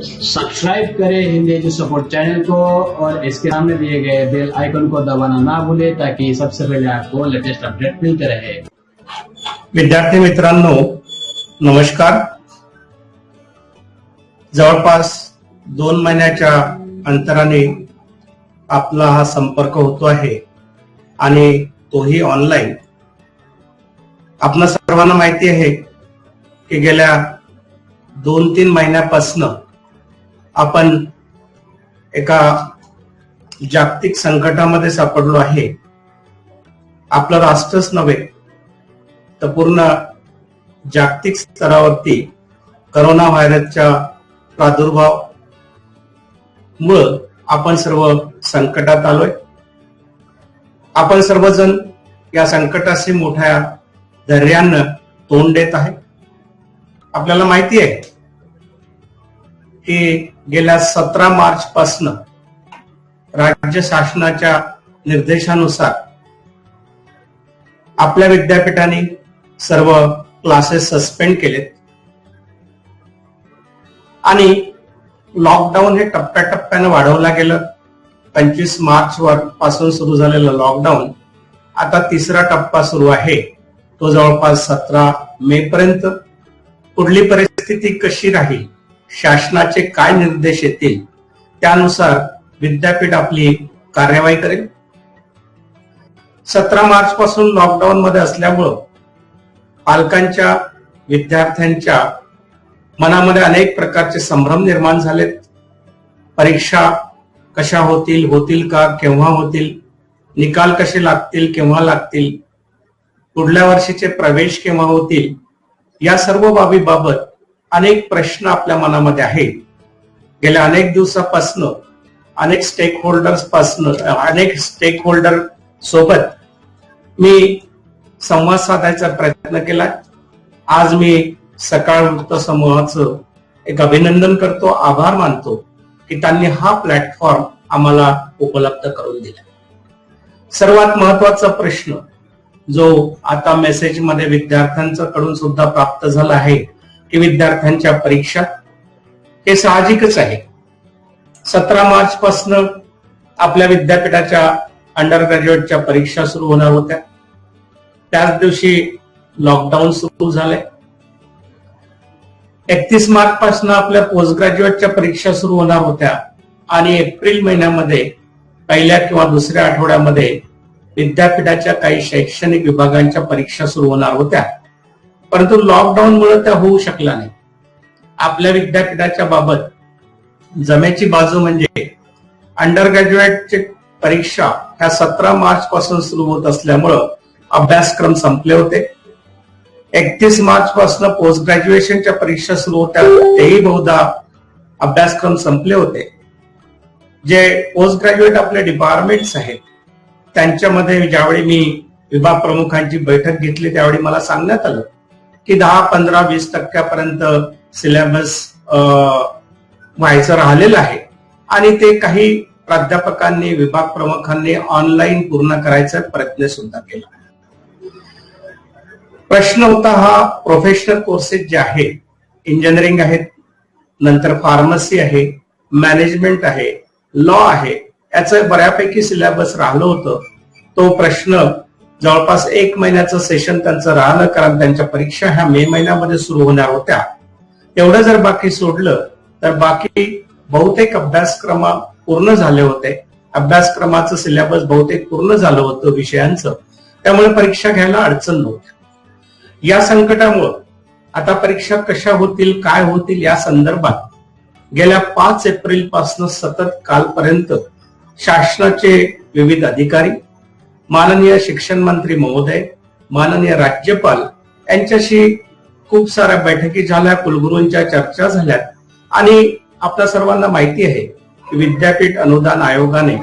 Subscribe करें Hindi edu support channel को और इसके सामने दिए गए बेल आइकन को दबाना ना भूलें ताकि सबसे पहले आपको लेटेस्ट अपडेट मिलते रहे। विद्यार्थी मित्रांनो नमस्कार। जवळपास 2 महिन्याच्या अंतराने आपला हा संपर्क होतो आहे आणि तोही ऑनलाईन। आपल्या सर्वांना माहिती आहे की गेल्या 2-3 महिन्यापासून आपण एका जागतिक संकटामध्ये सापडलो आहे। आपलं राष्ट्रच नव्हे तर पूर्ण जागतिक स्तरावरती कोरोना व्हायरसच्या प्रादुर्भावामुळे आपण सर्व संकटात आलोय। आपण सर्वजण या संकटाशी मोठ्या धैर्याने तोंड देत आहे। आपल्याला माहिती आहे की गेल्या 17 मार्च पासून राज्य शासनाच्या निर्देशानुसार आपल्या विद्यापीठाने सर्व क्लासेस सस्पेंड केलेत आणि लॉकडाऊन हे टप्प्याटप्प्याने वाढवला गेलं। 25 मार्च पासून सुरू झालेलं लॉकडाऊन आता 3रा टप्पा सुरू आहे, तो जवळपास 17 मे पर्यंत। पुढली परिस्थिती कशी राहील, शासनाचे काय निर्देश येतील त्यानुसार विद्यापीठ आपली कार्यवाही करेल। 17 मार्च पासून लॉकडाऊन मध्ये असल्यामुळे पालकांच्या विद्यार्थ्यांच्या मनामध्ये अनेक प्रकारचे संभ्रम निर्माण झालेत। परीक्षा कशा होतील का, केव्हा होतील, निकाल कसे लागतील, केव्हा लागतील, पुढल्या वर्षीचे प्रवेश केव्हा होतील, या सर्व बाबीबाबत अनेक प्रश्न आपल्या मनामध्ये आहेत। गेल्या अनेक दिवसापासून अनेक स्टेक होल्डर सोबत मी संवाद साधायचा प्रयत्न केला। आज मी सकाळ वृत्त समूहाचं एक अभिनंदन करतो, आभार मानतो की त्यांनी हा प्लॅटफॉर्म आम्हाला उपलब्ध करून दिला। सर्वात महत्वाचा प्रश्न जो आता मेसेज मध्ये विद्यार्थ्यांकडून सुद्धा प्राप्त झाला आहे की विद्यार्थ्यांच्या परीक्षा, हे साहजिकच आहे। 17 मार्च पासून आपल्या विद्यापीठाच्या अंडर ग्रॅज्युएटच्या परीक्षा सुरू होणार होत्या। त्याच दिवशी लॉकडाऊन सुरू झाले। 31 मार्च पासून आपल्या पोस्ट ग्रॅज्युएटच्या परीक्षा सुरू होणार होत्या आणि एप्रिल महिन्यामध्ये पहिल्या किंवा दुसऱ्या आठवड्यामध्ये विद्यापीठाच्या काही शैक्षणिक विभागांच्या परीक्षा सुरू होणार होत्या, परंतु लॉकडाऊन मुळे त्या होऊ शकल्या नाही। आपल्या विद्यापीठाच्या बाबत जमेची बाजू म्हणजे अंडर ग्रॅज्युएटची परीक्षा ह्या 17 मार्च पासून सुरू होत असल्यामुळं अभ्यासक्रम संपले होते। 31 मार्च पासून पोस्ट ग्रॅज्युएशनच्या परीक्षा सुरू होत्या, तेही बहुधा अभ्यासक्रम संपले होते। जे पोस्ट ग्रॅज्युएट आपले डिपार्टमेंट्स आहेत त्यांच्यामध्ये ज्यावेळी मी विभाग प्रमुखांची बैठक घेतली त्यावेळी मला सांगण्यात आलं की 10-15-20% सिलेबस व्हायचं राहिलेलं आहे आणि ते काही प्राध्यापकांनी विभाग प्रमुखांनी ऑनलाईन पूर्ण करायचा प्रयत्न सुद्धा केला। प्रश्न होता हा प्रोफेशनल कोर्सेस जे आहेत, इंजिनिअरिंग आहेत, नंतर फार्मसी आहे, मॅनेजमेंट आहे, लॉ आहे, याचं बऱ्यापैकी सिलेबस राहिलं होतं। तो प्रश्न जवळपास 1 महिन्याचं सेशन त्यांचं राहिलं, कारण त्यांच्या परीक्षा ह्या मे महिन्यामध्ये सुरू होणार होत्या। तेवढं जर बाकी सोडलं तर बाकी बहुतेक अभ्यासक्रम पूर्ण झाले होते। अभ्यासक्रमाचं सिलेबस बहुतेक पूर्ण झालं होतं विषयांचं, त्यामुळे परीक्षा घ्यायला अडचण नव्हती। या संकटामुळे आता परीक्षा कशा होतील, काय होतील या संदर्भात गेल्या 5 एप्रिल पासून सतत कालपर्यंत शासनाचे विविध अधिकारी, माननीय शिक्षण मंत्री महोदय, माननीय राज्यपाल यांच्याशी खूप साऱ्या बैठकी झाल्या, कुलगुरूंच्या चर्चा झाल्या आणि आपल्या सर्वांना माहिती आहे की विद्यापीठ अनुदान आयोगाने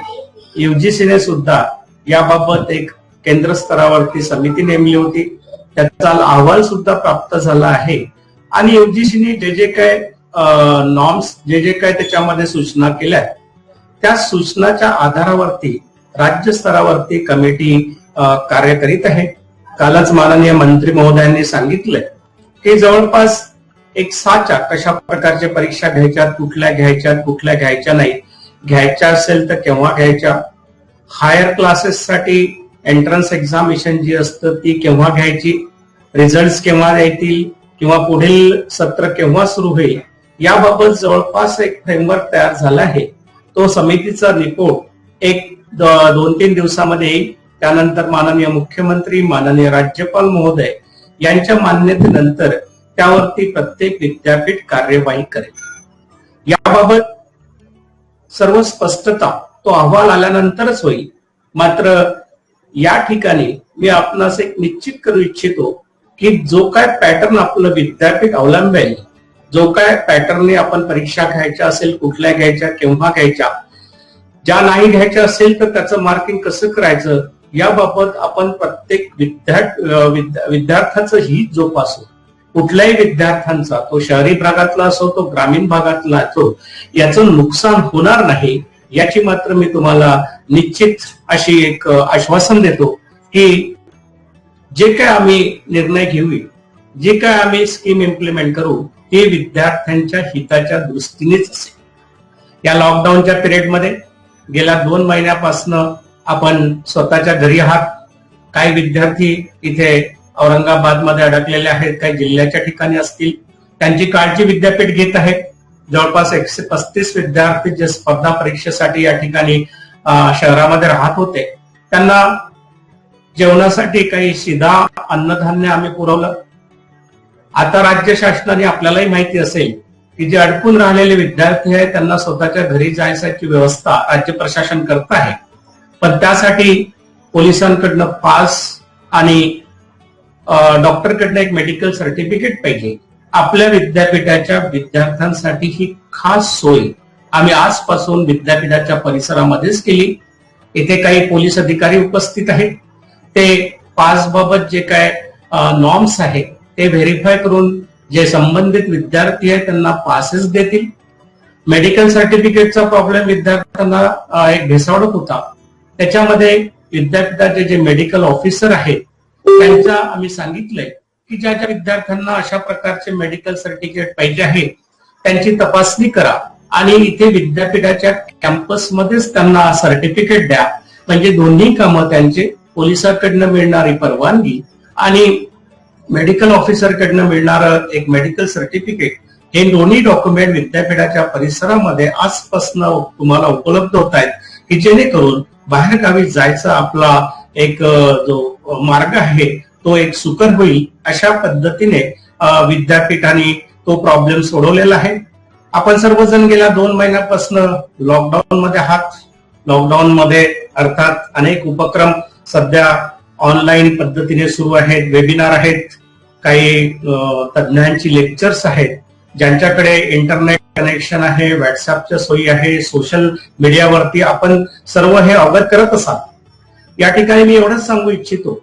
UGCने सुद्धा याबाबत एक केंद्र स्तरावरती समिती नेमली होती। त्याचा अहवाल सुद्धा प्राप्त झाला आहे आणि UGCने जे काय नॉर्म्स जे काय त्याच्यामध्ये सूचना केल्या त्या सूचनाच्या आधारावरती राज्य स्तरावरती कमिटी कार्य करीत आहे। कालच माननीय मंत्री महोदयांनी सांगितलंय की जवळपास एक साचा कशा प्रकारच्या परीक्षा घ्यायच्यात, कुठल्या घ्यायच्यात, कुठल्या घ्यायच्या नाही, घ्यायच्या असेल तर केव्हा घ्यायच्या, हायर क्लासेससाठी एंट्रन्स एक्झामिनेशन जी असतं ती केव्हा घ्यायची, रिझल्ट केव्हा येतील किंवा पुढील सत्र केव्हा सुरू होईल, याबाबत जवळपास एक फ्रेमवर्क तयार झाला आहे. तो समितीचा रिपोर्ट एक 2-3 दिवसामध्ये येईल. त्यानंतर माननीय मुख्यमंत्री, माननीय राज्यपाल महोदय यांच्या मान्यतेनंतर त्यावरती प्रत्येक विद्यापीठ कार्यवाही करेल. याबाबत सर्व स्पष्टता तो अहवाल आल्यानंतरच होईल. मात्र या ठिकाणी मी आपणास एक निश्चित करू इच्छितो की जो काय पॅटर्न आपलं विद्यापीठ अवलंबेल, जो काय पॅटर्नने आपण परीक्षा घ्यायच्या असेल, कुठल्या घ्यायच्या, केव्हा घ्यायच्या, ज्या नाही घ्यायच्या असेल तर त्याचं मार्किंग कसं करायचं, याबाबत आपण प्रत्येक विद्यार्थ्याचं हित जोपासू. कुठल्याही विद्यार्थ्यांचा, तो शहरी भागातला असो, तो ग्रामीण भागातला असो, याचं नुकसान होणार नाही याची मात्र मी तुम्हाला निश्चित अशी एक आश्वासन देतो की जे काय आम्ही निर्णय घेऊ, जे काय आम्ही स्कीम इम्प्लिमेंट करू, ते विद्यार्थ्यांच्या हिताच्या दृष्टीनेच असेल. या लॉकडाऊनच्या पिरियडमध्ये गेल्या 2 महिन्यापासून आपण स्वतःच्या घरी आहात. काही विद्यार्थी इथे औरंगाबादमध्ये अडकलेले आहेत, काही जिल्ह्याच्या ठिकाणी असतील, त्यांची काळजी विद्यापीठ घेत आहेत. जवळपास 135 विद्यार्थी जे स्पर्धा परीक्षेसाठी या ठिकाणी शहरामध्ये राहत होते, त्यांना जेवणासाठी काही शिधा अन्नधान्य आम्ही पुरवलं. आता राज्य शासनाने, आपल्यालाही माहिती असेल की जे अडकून राहिलेले विद्यार्थी आहेत त्यांना स्वतःच्या घरी जायची व्यवस्था राज्य प्रशासन करत आहे. पण त्यासाठी पोलिसांकडनं पास आणि डॉक्टरकडनं एक मेडिकल सर्टिफिकेट पाहिजे. आपल्या विद्यापीठाच्या विद्यार्थ्यांसाठी ही खास सोय आम्ही आजपासून विद्यापीठाच्या परिसरामध्येच केली. इथे काही पोलीस अधिकारी उपस्थित आहेत. ते पास बाबत जे काय नॉर्म्स आहेत ते व्हेरीफाय करून जे संबंधित विद्यार्थी आहेत त्यांना पासेस देतील. मेडिकल सर्टिफिकेटचा प्रॉब्लेम विद्यार्थ्यांना एक भेसावत होता. त्याच्यामध्ये विद्यापीठाचे जे मेडिकल ऑफिसर आहेत त्यांच्या आम्ही सांगितलंय की ज्या ज्या विद्यार्थ्यांना अशा प्रकारचे मेडिकल सर्टिफिकेट पाहिजे आहे त्यांची तपासणी करा आणि इथे विद्यापीठाच्या कॅम्पसमध्येच त्यांना सर्टिफिकेट द्या. म्हणजे दोन्ही कामं, त्यांचे पोलिसांकडनं मिळणारी परवानगी आणि मेडिकल ऑफिसरकडनं मिळणारं एक मेडिकल सर्टिफिकेट, हे दोन्ही डॉक्युमेंट विद्यापीठाच्या परिसरामध्ये आजपासून तुम्हाला उपलब्ध होत आहेत की जेणेकरून बाहेरगावी जायचा आपला एक जो मार्ग आहे तो एक सुकर होईल. अशा पद्धतीने विद्यापीठाने तो प्रॉब्लेम सोडवलेला आहे. आपण सर्वजण गेल्या 2 महिन्यापासून लॉकडाऊन मध्ये आहात. लॉकडाऊन मध्ये अर्थात अनेक उपक्रम सध्या ऑनलाईन पद्धतीने सुरू आहेत. वेबिनार आहेत, काही तज्ञांची लेक्चर्स आहेत. ज्यांच्याकडे इंटरनेट कनेक्शन आहे, व्हॉट्सअपच्या सोयी आहे, सोशल मीडियावरती आपण सर्व हे अवगत करत असाल. या ठिकाणी मी एवढंच सांगू इच्छितो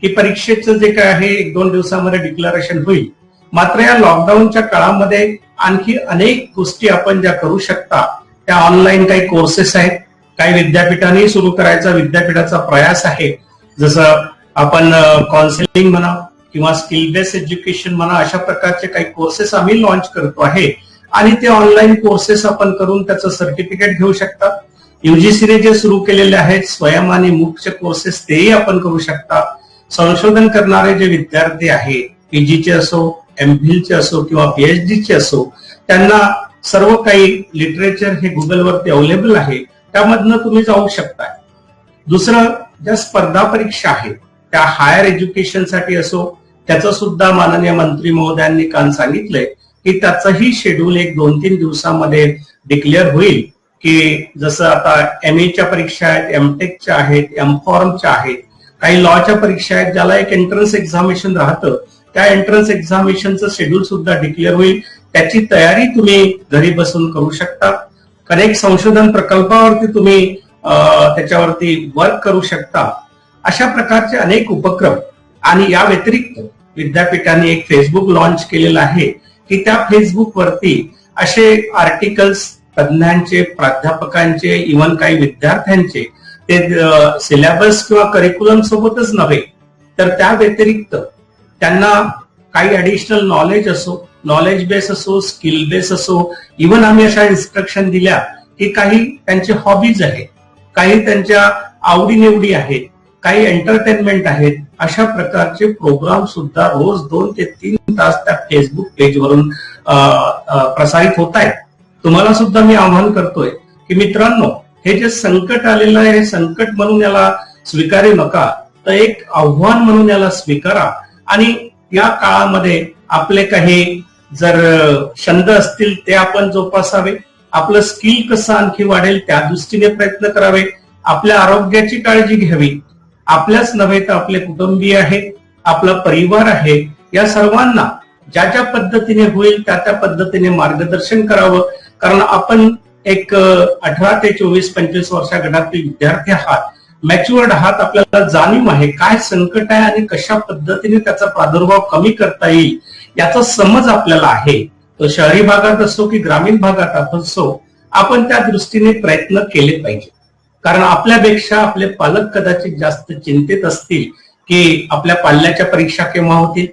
की परीक्षेचं जे काय आहे 1-2 दिवसामध्ये डिक्लेरेशन होईल. मात्र या लॉकडाऊनच्या काळामध्ये आणखी अनेक गोष्टी आपण ज्या करू शकता त्या ऑनलाईन काही कोर्सेस आहेत. काही विद्यापीठांनी सुरू करायचा विद्यापीठाचा प्रयास आहे. जसं आपण काउन्सिलिंग म्हणा किंवा स्किल बेस्ड एज्युकेशन म्हणा, अशा प्रकारचे काही कोर्सेस आम्ही लॉन्च करतो आहे आणि ते ऑनलाईन कोर्सेस आपण करून त्याचं सर्टिफिकेट घेऊ शकता. युजीसीने जे सुरू केलेले आहेत स्वयं आणि मुख्य कोर्सेस तेही आपण करू शकता. संशोधन करणारे जे विद्यार्थी आहेत, पीजीचे असो, एमफिलचे असो किंवा पीएचडीचे असो, त्यांना सर्व काही लिटरेचर हे गुगलवरती अवेलेबल आहे. त्यामधनं तुम्ही जाऊ शकता. दुसरं, ज्या स्पर्धा परीक्षा आहेत त्या हायर एज्युकेशनसाठी असो, त्याचं सुद्धा माननीय मंत्री महोदयांनी काल सांगितलंय की त्याचंही शेड्यूल एक 2-3 दिवसामध्ये डिक्लेअर होईल. की जसं आता एमएच्या परीक्षा आहेत, एमटेकच्या आहेत, एमफॉर्मच्या आहेत, काही लॉच्या परीक्षा आहेत ज्याला एक एंट्रन्स एक्झामिनेशन राहतं, त्या एंट्रन्स एक्झामिनेशनचं शेड्यूल सुद्धा डिक्लेअर होईल. त्याची तयारी तुम्ही घरी बसून करू शकता. अनेक संशोधन प्रकल्पावरती तुम्ही त्याच्यावरती वर्क करू शकता. अशा प्रकारचे अनेक उपक्रम. आणि या व्यतिरिक्त विद्यापीठाने एक फेसबुक लॉन्च केलेला आहे की त्या फेसबुकवरती असे आर्टिकल्स तज्ञांचे, प्राध्यापकांचे, इव्हन काही विद्यार्थ्यांचे, ते सिलेबस किंवा करिक्युलम सोबतच नव्हे तर त्या व्यतिरिक्त त्यांना काही ऍडिशनल नॉलेज असो नॉलेज बेस असो, स्किल बेस असो, इव्हन आम्ही अशा इन्स्ट्रक्शन दिल्या की काही त्यांचे हॉबीज आहेत, काही त्यांच्या आवडीनिवडी आहेत, काही एंटरटेनमेंट आहेत, अशा प्रकारचे प्रोग्राम सुद्धा रोज 2 ते 3 तास त्या फेसबुक पेजवरून प्रसारित होत आहेत. तुम्हाला सुद्धा मी आवाहन करतोय की मित्रांनो, हे जे संकट आलेलं आहे हे संकट म्हणून याला स्वीकारू नका, तर एक आव्हान म्हणून याला स्वीकारा आणि या काळामध्ये आपले काही जर छंद असतील ते आपण जोपासावे, आपलं स्किल कसं आणखी वाढेल त्या दृष्टीने प्रयत्न करावे, आपल्या आरोग्याची काळजी घ्यावी. आपल्याच नव्हे तर आपले कुटुंबीय आहेत, आपला परिवार आहे, या सर्वांना ज्या ज्या पद्धतीने होईल त्या त्या पद्धतीने मार्गदर्शन करावं. कारण आपण एक 18 ते 24-25 वर्षा गटातील विद्यार्थी आहात, मॅच्युअर्ड आहात, आपल्याला जाणीव आहे काय संकट आहे आणि कशा पद्धतीने त्याचा प्रादुर्भाव कमी करता येईल याचा समज आपल्याला आहे. तो शहरी भागात असो की ग्रामीण भागात असो, आपण त्या दृष्टीने प्रयत्न केले पाहिजे. कारण आपल्यापेक्षा आपले पालक कदाचित जास्त चिंतित असतील की आपल्या पाल्याच्या परीक्षा केव्हा होतील,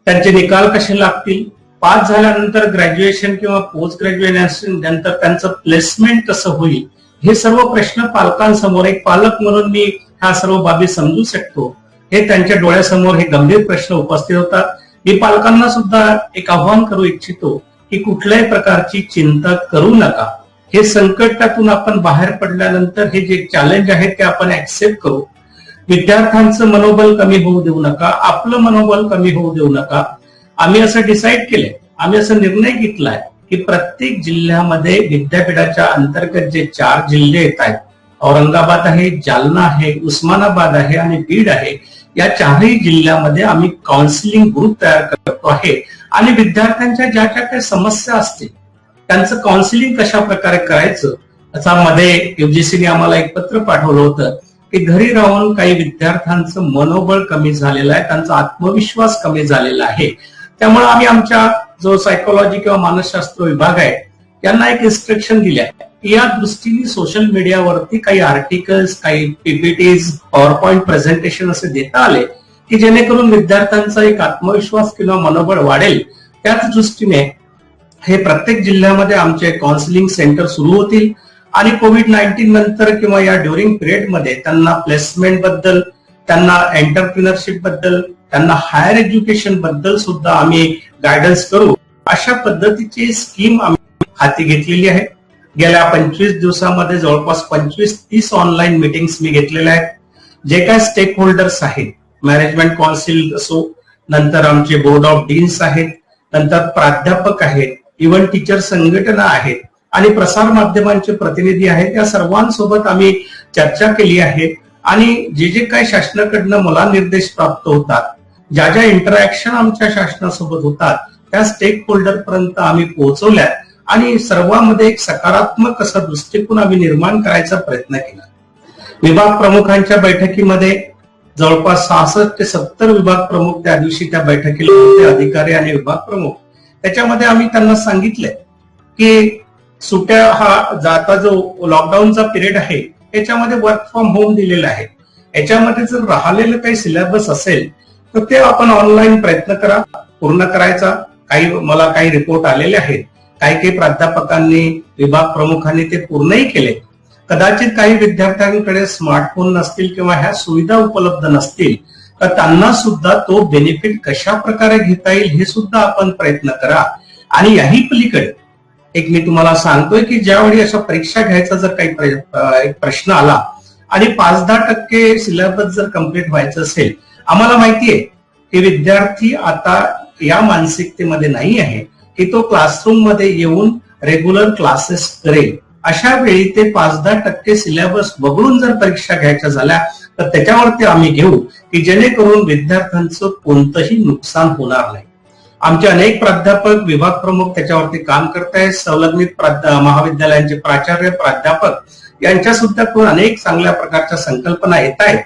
त्यांचे निकाल कसे लागतील, पास झाल्यानंतर ग्रॅज्युएशन किंवा पोस्ट ग्रॅज्युएशन नंतर त्यांचं प्लेसमेंट कसं होईल, हे सर्व प्रश्न पालकांसमोर, एक पालक म्हणून मी ह्या सर्व बाबी समजू शकतो, हे त्यांच्या डोळ्यासमोर हे गंभीर प्रश्न उपस्थित होतात. मी पालकांना सुद्धा एक आव्हान करू इच्छितो की कुठल्याही प्रकारची चिंता करू नका. हे संकटातून आपण बाहेर पडल्यानंतर हे जे चॅलेंज आहे ते आपण ऍक्सेप्ट करू. विद्यार्थ्यांचं मनोबल कमी होऊ देऊ नका, आपलं मनोबल कमी होऊ देऊ नका. आम्ही असं डिसाईड केलंय, आम्ही असा निर्णय घेतलाय की प्रत्येक जिल्ह्यामध्ये विद्यापीठाच्या अंतर्गत जे 4 जिल्हे येत आहेत, औरंगाबाद आहे, जालना आहे, उस्मानाबाद आहे आणि बीड आहे, या 4ही जिल्ह्यामध्ये आम्ही काउन्सिलिंग ग्रुप तयार करतो आहे आणि विद्यार्थ्यांच्या ज्या ज्या काही समस्या असतील त्यांचं काउन्सिलिंग कशा प्रकारे करायचं, असा मध्ये युजीसीने आम्हाला एक पत्र पाठवलं होतं की घरी राहून काही विद्यार्थ्यांचं मनोबळ कमी झालेलं आहे, त्यांचा आत्मविश्वास कमी झालेला आहे. त्यामुळे आम्ही आमच्या जो सायकोलॉजी किंवा मानसशास्त्र विभाग आहे त्यांना एक इन्स्ट्रक्शन दिले आहे की या दृष्टीने सोशल मीडियावरती काही आर्टिकल्स, काही पीपीटीज, पॉवर पॉइंट प्रेझेंटेशन असे देता आले की जेणेकरून विद्यार्थ्यांचा एक आत्मविश्वास किंवा मनोबळ वाढेल. त्याच दृष्टीने हे प्रत्येक जिल्ह्यामध्ये आमचे काउन्सिलिंग सेंटर सुरू होतील आणि कोविड-19 नंतर किंवा या ड्युरिंग पिरियडमध्ये त्यांना प्लेसमेंट बद्दल, त्यांना एंटरप्रिनरशिप बद्दल, त्यांना हायर एज्युकेशन बद्दल सुद्धा आम्ही गायडन्स करू. अशा पद्धतीची स्कीम आम्ही हाती घेतलेली आहे. गेल्या 25 दिवसामध्ये जवळपास 25-30 ऑनलाईन मीटिंग्स मी घेतलेल्या आहेत. जे काय स्टेक होल्डर्स आहेत, मॅनेजमेंट काउन्सिल असो, नंतर आमचे बोर्ड ऑफ डीन्स आहेत, नंतर प्राध्यापक आहेत, इव्हन टीचर संघटना आहेत आणि प्रसार माध्यमांचे प्रतिनिधी आहेत, या सर्वांसोबत आम्ही चर्चा केली आहे आणि जे जे काही शासनाकडनं मला निर्देश प्राप्त होतात, ज्या ज्या इंटरॅक्शन आमच्या शासनासोबत होतात त्या स्टेक होल्डर पर्यंत आम्ही पोहोचवल्या आणि सर्वांमध्ये एक सकारात्मक असा दृष्टिकोन आम्ही निर्माण करायचा प्रयत्न केला. विभाग प्रमुखांच्या बैठकीमध्ये जवळपास 66 ते 70 विभाग प्रमुख त्या दिवशी त्या बैठकीला होते, अधिकारी आणि विभाग प्रमुख. त्याच्यामध्ये आम्ही त्यांना सांगितले की सुट्या हा जाता जो लॉकडाऊनचा पिरियड आहे याच्यामध्ये वर्क फ्रॉम होम दिलेला आहे, याच्यामध्ये जर राहिलेलं काही सिलेबस असेल तर ते आपण ऑनलाईन प्रयत्न करा, पूर्ण करायचा. मला काही रिपोर्ट आलेले आहेत, काही प्राध्यापकांनी, विभाग प्रमुखांनी ते पूर्णही केले. कदाचित काही विद्यार्थ्यांकडे स्मार्टफोन नसतील किंवा ह्या सुविधा उपलब्ध नसतील तर त्यांना सुद्धा तो बेनिफिट कशा प्रकारे घेता येईल हे सुद्धा आपण प्रयत्न करा. आणि याही पलीकडे एक मी तुम्हाला सांगतोय की ज्यावेळी अशा परीक्षा घ्यायचा जर काही प्रश्न आला आणि 5-10% सिलेबस जर कम्प्लीट व्हायचं असेल, आम्हाला माहितीये की विद्यार्थी आता या मानसिकतेमध्ये नाही आहे की तो क्लासरूम मध्ये येऊन रेग्युलर क्लासेस करेल. अशा वेळी ते 5-10% सिलेबस वगळून जर परीक्षा घ्यायच्या झाल्या तर त्याच्यावरती आम्ही घेऊ की जेणेकरून विद्यार्थ्यांचं कोणतंही नुकसान होणार नाही. आमचे अनेक प्राध्यापक, विभाग प्रमुख त्याच्यावरती काम करत आहेत. संलग्नित महाविद्यालयांचे प्राचार्य, प्राध्यापक यांच्या सुद्धा अनेक चांगल्या प्रकारच्या संकल्पना येत आहेत.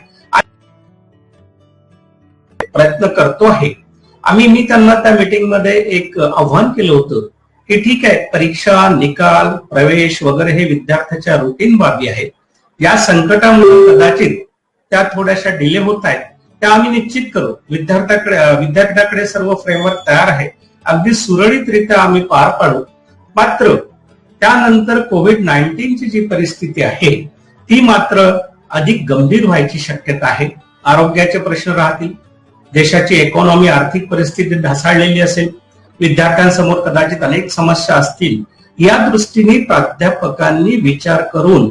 प्रयत्न करतो आहे मी त्यांना त्या मीटिंगमध्ये एक आव्हान केलं होतं की ठीक आहे, परीक्षा, निकाल, प्रवेश वगैरे हे विद्यार्थ्याच्या रुटीन बाबी आहेत. या संकटामुळे कदाचित त्या थोड्याशा डिले होत आहेत, त्या आम्ही निश्चित करू. विद्यापीठाकडे सर्व फ्रेमवर्क तयार आहे अगदी सुरळीतरित्या आम्ही पार पाडू. मात्र त्यानंतर कोविड-19ची जी परिस्थिती आहे ती मात्र अधिक गंभीर व्हायची शक्यता आहे. आरोग्याचे प्रश्न राहतील, देशाची इकॉनॉमी आर्थिक परिस्थिती ढासळलेली असेल, विद्यार्थ्यांसमोर कदाचित अनेक समस्या असतील. या दृष्टीने प्राध्यापकांनी विचार करून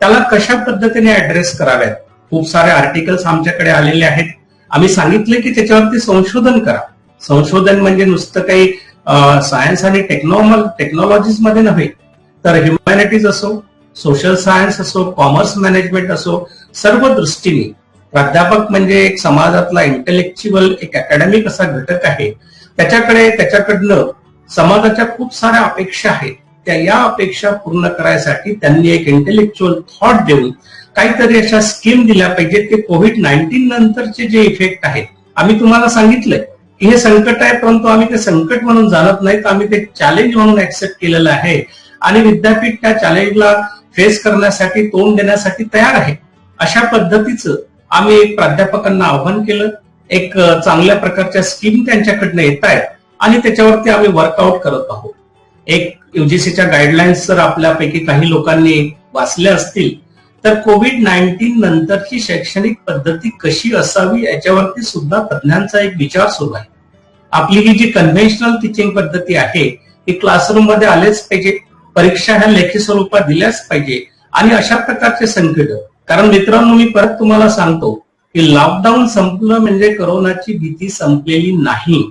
त्याला कशा पद्धतीने ऍड्रेस कराव्यात. खूप सारे आर्टिकल्स आमच्याकडे आलेले आहेत. आम्ही सांगितले की त्याच्यावरती संशोधन करा. संशोधन म्हणजे नुसतं काही सायन्स आणि टेक्नॉलॉजीज मध्ये नव्हे, तर ह्युमॅनिटीज असो, सोशल सायन्स असो, कॉमर्स मॅनेजमेंट असो, सर्व दृष्टीने प्राध्यापक म्हणजे एक समाजातला इंटेलेक्च्युअल एक अकॅडमिक असा घटक आहे. त्याच्याकडनं समाजाच्या खूप साऱ्या अपेक्षा आहेत. या अपेक्षा पूर्ण करायसाठी त्यांनी एक इंटेलेक्च्युअल थॉट देऊन काहीतरी अशा स्कीम दिल्या पाहिजेत की कोविड-19 नंतरचे जे इफेक्ट आहेत. आम्ही तुम्हाला सांगितलंय की हे संकट आहे, परंतु आम्ही ते संकट म्हणून जाणत नाही, तर आम्ही ते चॅलेंज म्हणून ऍक्सेप्ट केलेलं आहे आणि विद्यापीठ त्या चॅलेंजला फेस करण्यासाठी, तोंड देण्यासाठी तयार आहे. अशा पद्धतीचं आम्ही प्राध्यापकांना आव्हान केलं. एक चांगल्या प्रकारच्या स्कीम त्यांच्याकडनं येत आहेत आणि त्याच्यावरती आम्ही वर्कआउट करत आहोत. एक युजीसीच्या गाईडलाईन्स जर आपल्यापैकी काही लोकांनी वाचल्या असतील तर कोविड-19 नंतरची शैक्षणिक पद्धती कशी असावी याच्यावरती सुद्धा तज्ञांचा एक विचार सुरू आहे. आपली ही जी कन्व्हेन्शनल टीचिंग पद्धती आहे ती क्लासरूम मध्ये आलेच पाहिजे, परीक्षा ह्या लेखी स्वरूपात दिल्याच पाहिजे आणि अशा प्रकारचे संकट. कारण मित्रांनो, मी परत तुम्हाला सांगतो की लॉकडाऊन संपलं म्हणजे कोरोनाची भीती संपलेली नाही.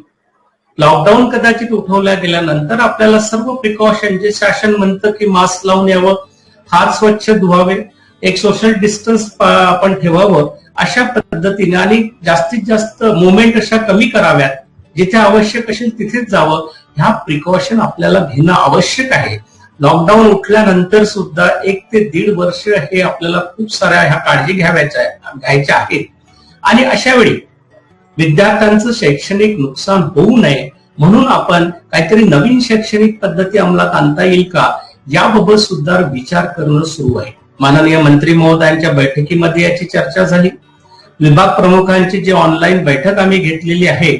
लॉकडाऊन कदाचित उठवल्या गेल्यानंतर आपल्याला सर्व प्रिकॉशन, जे शासन म्हणतं की मास्क लावून यावं, हात स्वच्छ धुवावे, एक सोशल डिस्टन्स आपण ठेवावं, अशा पद्धतीने आणि जास्तीत जास्त मुवमेंट अशा कमी कराव्यात, जिथे आवश्यक असेल तिथेच जावं, ह्या प्रिकॉशन आपल्याला घेणं आवश्यक आहे. लॉकडाऊन उठल्यानंतर सुद्धा 1 ते 1.5 वर्ष हे आपल्याला खूप साऱ्या ह्या काळजी घ्यायच्या आहेत आणि अशा वेळी विद्यार्थ्यांचं शैक्षणिक नुकसान होऊ नये म्हणून आपण काहीतरी नवीन शैक्षणिक पद्धती अंमलात आणता येईल का, याबाबत सुद्धा विचार करणं सुरू आहे. माननीय मंत्री महोदयांच्या बैठकीमध्ये याची चर्चा झाली. विभाग प्रमुखांची जी ऑनलाईन बैठक आम्ही घेतलेली आहे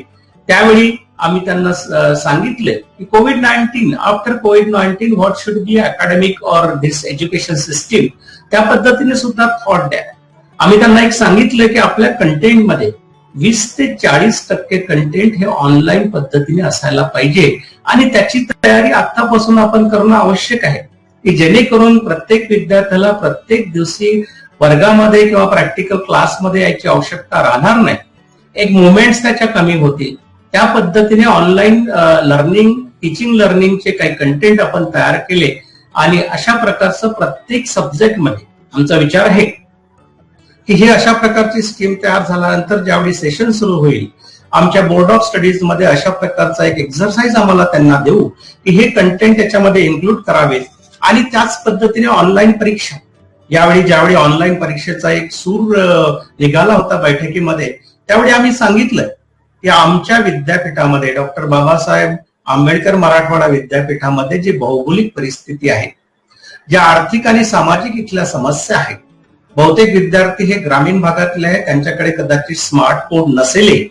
त्यावेळी आम्ही त्यांना सांगितले की कोविड-19, after covid what should be academic or this education system, त्या पद्धतीने सुद्धा थॉट द्या. आम्ही त्यांना एक सांगितलं की आपल्या कंटेंटमध्ये 20 ते 40% कंटेंट हे ऑनलाईन पद्धतीने असायला पाहिजे आणि त्याची तयारी आतापासून आपण करणं आवश्यक आहे की जेणेकरून प्रत्येक विद्यार्थ्याला प्रत्येक दिवशी वर्गामध्ये किंवा प्रॅक्टिकल क्लासमध्ये याची आवश्यकता राहणार नाही. एक मुवमेंट्स त्याच्या कमी होतील. त्या पद्धतीने ऑनलाईन लर्निंग, टीचिंग लर्निंगचे काही कंटेंट आपण तयार केले आणि अशा प्रकारचं प्रत्येक सब्जेक्टमध्ये आमचा विचार आहे की हे अशा प्रकारची स्कीम तयार झाल्यानंतर ज्यावेळी सेशन सुरू होईल, आमच्या बोर्ड ऑफ स्टडीज मध्ये अशा प्रकारचा एक एक्सरसाइज आम्हाला त्यांना देऊ की हे कंटेंट त्याच्यामध्ये इन्क्लूड करावे आणि त्याच पद्धतीने ऑनलाईन परीक्षा, ज्यावेळी ऑनलाईन परीक्षेचा एक सूर निघाला होता बैठकीमध्ये, त्यावेळी आम्ही सांगितलं की आमच्या विद्यापीठामध्ये, डॉक्टर बाबासाहेब आंबेडकर मराठवाडा विद्यापीठामध्ये जी भौगोलिक परिस्थिती आहे, ज्या आर्थिक आणि सामाजिक इथल्या समस्या आहेत, बहुतेक विद्यार्थी हे ग्रामीण भागातले आहेत, त्यांच्याकडे कदाचित स्मार्टफोन नसेल,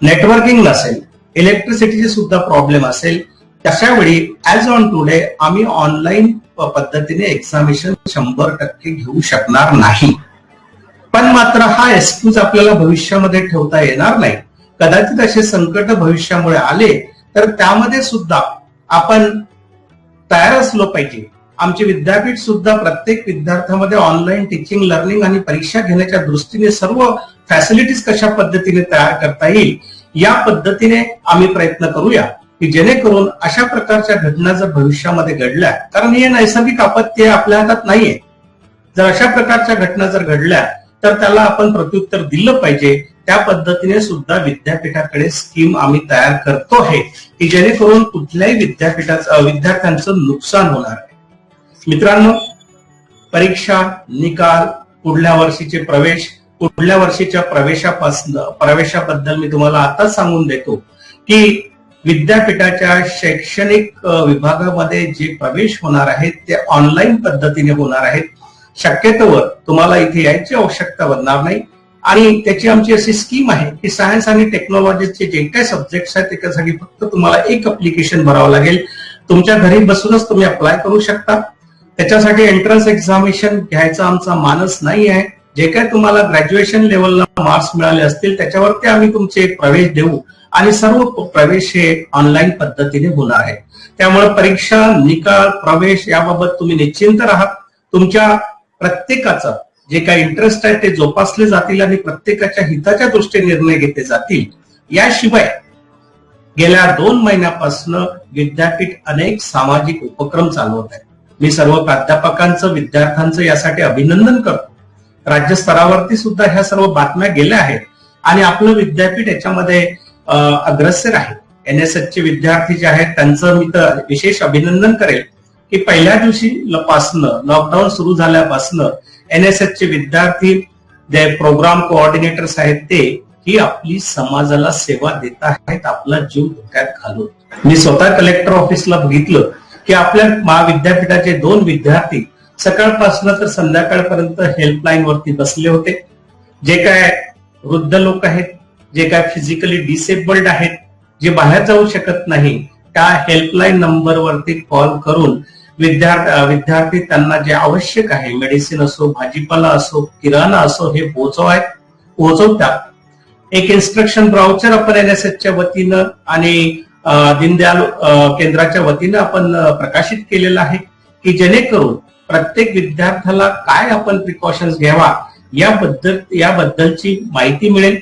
नेटवर्किंग नसेल, इलेक्ट्रिसिटीचे सुद्धा प्रॉब्लेम असेल. तशा वेळी ऍज ऑन टुडे आम्ही ऑनलाईन पद्धतीने एक्झामिनेशन 100% घेऊ शकणार नाही. पण मात्र हा एक्सक्यूज आपल्याला भविष्यामध्ये ठेवता येणार नाही. कदाचित असे संकट भविष्यामुळे आले तर त्यामध्ये सुद्धा आपण तयार असलो पाहिजे. आमचे विद्यापीठ सुद्धा प्रत्येक विद्यार्थ्यामध्ये ऑनलाईन टीचिंग, लर्निंग आणि परीक्षा घेण्याच्या दृष्टीने सर्व फॅसिलिटीज कशा पद्धतीने तयार करता येईल या पद्धतीने आम्ही प्रयत्न करूया की जेणेकरून अशा प्रकारच्या घटना जर भविष्यामध्ये घडल्या, कारण हे नैसर्गिक आपत्ती आपल्या हातात नाहीये, जर अशा प्रकारच्या घटना जर घडल्या तर त्याला आपण प्रत्युत्तर दिलं पाहिजे. त्या पद्धतीने सुद्धा विद्यापीठाकडे स्कीम आम्ही तयार करतो आहे की जेणेकरून कुठल्याही विद्यार्थ्यांचं नुकसान होणार आहे. मित्रांनो, परीक्षा, निकाल, पुढल्या वर्षीचे प्रवेश, पुढल्या वर्षीच्या प्रवेशाबद्दल मी तुम्हाला आताच सांगून देतो की विद्यापीठाच्या शैक्षणिक विभागामध्ये जे प्रवेश होणार आहेत ते ऑनलाईन पद्धतीने होणार आहेत. शक्यतोवर तुम्हाला इथे यायची आवश्यकता बनणार नाही. आणि त्याची आमची अशी स्कीम आहे की सायन्स आणि टेक्नॉलॉजीचे जे काही सब्जेक्ट्स आहेत त्याच्यासाठी फक्त तुम्हाला एक अप्लिकेशन भरावं लागेल. तुमच्या घरी बसूनच तुम्ही अप्लाय करू शकता. त्याच्यासाठी एंट्रन्स एक्झामिनेशन घ्यायचा आमचा मानस नाही आहे. जे काय तुम्हाला ग्रॅज्युएशन लेवलला मार्क्स मिळाले असतील त्याच्यावरती आम्ही तुमचे प्रवेश देऊ आणि सर्व प्रवेश हे ऑनलाईन पद्धतीने होणार आहे. त्यामुळे परीक्षा, निकाल, प्रवेश याबाबत तुम्ही निश्चिंत राहा. तुमच्या प्रत्येकाचा जे काही इंटरेस्ट आहे ते जोपासले जातील आणि प्रत्येकाच्या हिताच्या दृष्टीने निर्णय घेतले जातील. याशिवाय गेल्या 2 महिन्यापासून विद्यापीठ अनेक सामाजिक उपक्रम चालवत आहे. मी सर्व प्राध्यापकांचं, विद्यार्थ्यांचं यासाठी अभिनंदन करतो. राज्यस्तरावरती सुद्धा ह्या सर्व बातम्या गेल्या आहेत आणि आपलं विद्यापीठ याच्यामध्ये अग्रेसर आहे. NSSचे विद्यार्थी जे आहेत त्यांचं मी तर विशेष अभिनंदन करेल की पहिल्या दिवशी पासनं, लॉकडाऊन सुरू झाल्यापासनं NSSचे विद्यार्थी, जे प्रोग्राम कोऑर्डिनेटर्स आहेत ते ही आपली समाजाला सेवा देत आहेत, आपला जीव धोक्यात घालून. मी स्वतः कलेक्टर ऑफिसला बघितलं की आपल्या महाविद्यापीठाचे 2 विद्यार्थी सकाळपासून तर संध्याकाळपर्यंत हेल्पलाईन वरती बसले होते. जे काय वृद्ध लोक आहेत, जे काय फिजिकली डिसेबल्ड आहेत, जे बाहेर जाऊ शकत नाही, त्या हेल्पलाईन नंबरवरती कॉल करून विद्यार्थी त्यांना जे आवश्यक आहे, मेडिसिन असो, भाजीपाला असो, किराणा असो, हे पोहोचवतात. एक इन्स्ट्रक्शन ब्राउचर आपण NSSच्या वतीनं आणि दीनदयाल केंद्राच्या वतीनं आपण प्रकाशित केलेलं आहे की जेणेकरून प्रत्येक विद्यार्थ्याला काय आपण प्रिकॉशन्स घ्यावा याबद्दलची माहिती मिळेल.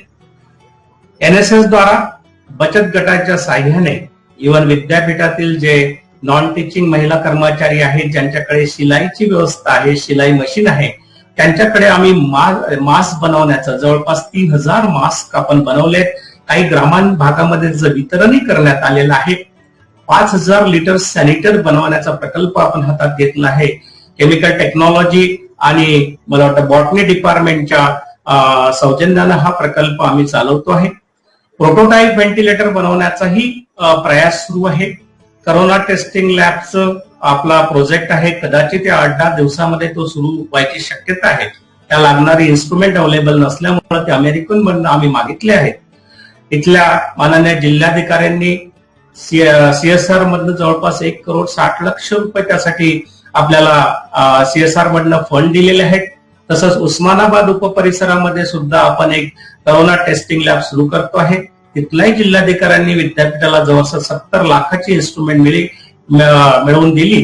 NSS द्वारा बचत गटाच्या साह्याने इव्हन विद्यापीठातील जे नॉन टीचिंग महिला कर्मचारी आहेत, ज्यांच्याकडे शिलाईची व्यवस्था आहे, शिलाई मशीन आहे, त्यांच्याकडे आम्ही मास्क बनवण्याचं जवळपास 3000 मास्क आपण बनवलेत. काही ग्रामीण भागामध्ये वितरणही करण्यात आलेलं आहे. 5000 लिटर सॅनिटर बनवण्याचा प्रकल्प आपण हातात घेतला आहे. केमिकल टेक्नॉलॉजी आणि मला वाटतं बॉटनी डिपार्टमेंटच्या सौजन्यानं हा प्रकल्प आम्ही चालवतो आहे. प्रोटोटाईप व्हेंटिलेटर बनवण्याचाही प्रयास सुरू आहे. करोना टेस्टिंग लॅबचं आपला प्रोजेक्ट आहे. कदाचित या 8-10 दिवसामध्ये तो सुरू व्हायची शक्यता आहे. त्या लागणारी इन्स्ट्रुमेंट अवेलेबल नसल्यामुळे ते अमेरिकन मधनं आम्ही मागितले आहेत. इथल्या माननीय जिल्हाधिकाऱ्यांनी CSR मधनं जवळपास 1,60,00,000 रुपये त्यासाठी आपल्याला CSR मधनं फंड दिलेले आहेत. तसंच उस्मानाबाद उपपरिसरामध्ये सुद्धा आपण एक करोना टेस्टिंग लॅब सुरू करतो आहे. तिथल्याही जिल्हाधिकाऱ्यांनी विद्यापीठाला जवळपास 70 लाखाची इन्स्ट्रुमेंट मिळवून दिली.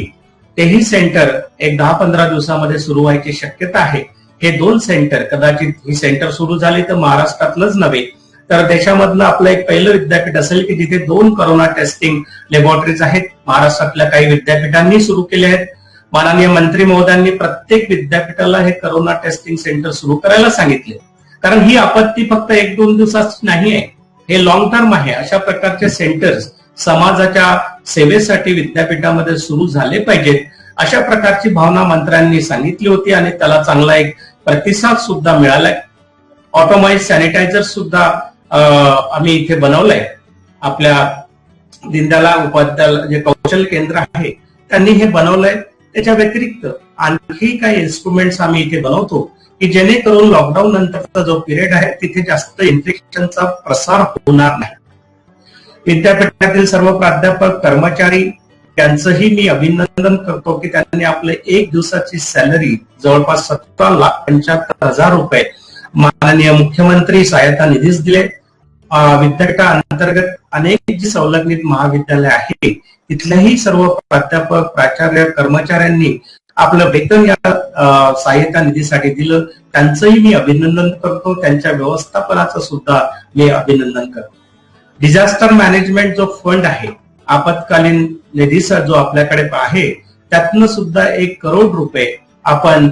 तेही सेंटर एक 10-15 दिवसामध्ये सुरू व्हायची शक्यता आहे. हे 2 सेंटर कदाचित ही सेंटर सुरू झाली तर महाराष्ट्रातलंच नव्हे तर देशामधलं आपलं एक पहिलं विद्यापीठ असेल की जिथे 2 करोना टेस्टिंग लॅबोरेटरीज आहेत. महाराष्ट्रातल्या काही विद्यापीठांनी सुरू केले आहेत. माननीय मंत्री महोदयांनी प्रत्येक विद्यापीठाला हे करोना टेस्टिंग सेंटर सुरू करायला सांगितले. कारण ही आपत्ती फक्त 1-2 दिवसाची नाही आहे, हे लॉंग टर्म आहे. अशा प्रकारचे सेंटर्स समाजाच्या सेवेसाठी विद्यापीठामध्ये सुरू झाले पाहिजेत, अशा प्रकारची भावना मंत्र्यांनी सांगितली होती आणि त्याला चांगला एक प्रतिसाद सुद्धा मिळालाय. ऑटोमाइज सॅनिटायझर सुद्धा आम्ही इथे बनवलंय. आपल्या दीनदयाल उपाध्याय जे कौशल केंद्र आहे त्यांनी हे बनवलंय. त्याच्या व्यतिरिक्त आणखी काही इन्स्ट्रुमेंट्स आम्ही इथे बनवतो की जेणेकरून लॉकडाऊन नंतरचा जो पिरियड आहे तिथे जास्त इन्फेक्शनचा प्रसार होणार नाही. विद्यापीठातील सर्व प्राध्यापक, कर्मचारी त्यांचंही मी अभिनंदन करतो की त्यांनी आपले 1 दिवसाची सॅलरी जवळपास 17,75,000 रुपये माननीय मुख्यमंत्री सहायता निधीस दिले. विद्यापीठाअंतर्गत अनेक जी संलग्नित महाविद्यालय आहे तिथल्याही सर्व प्राध्यापक, प्राचार्य, कर्मचाऱ्यांनी आपलं वेतन या सहायता निधीसाठी दिलं. त्यांचंही मी अभिनंदन करतो. त्यांच्या व्यवस्थापनाचं सुद्धा मी अभिनंदन करतो. डिझास्टर मॅनेजमेंट जो फंड आहे, आपत्कालीन निधीचा जो आपल्याकडे आहे, त्यातनं सुद्धा 1 करोड रुपये आपण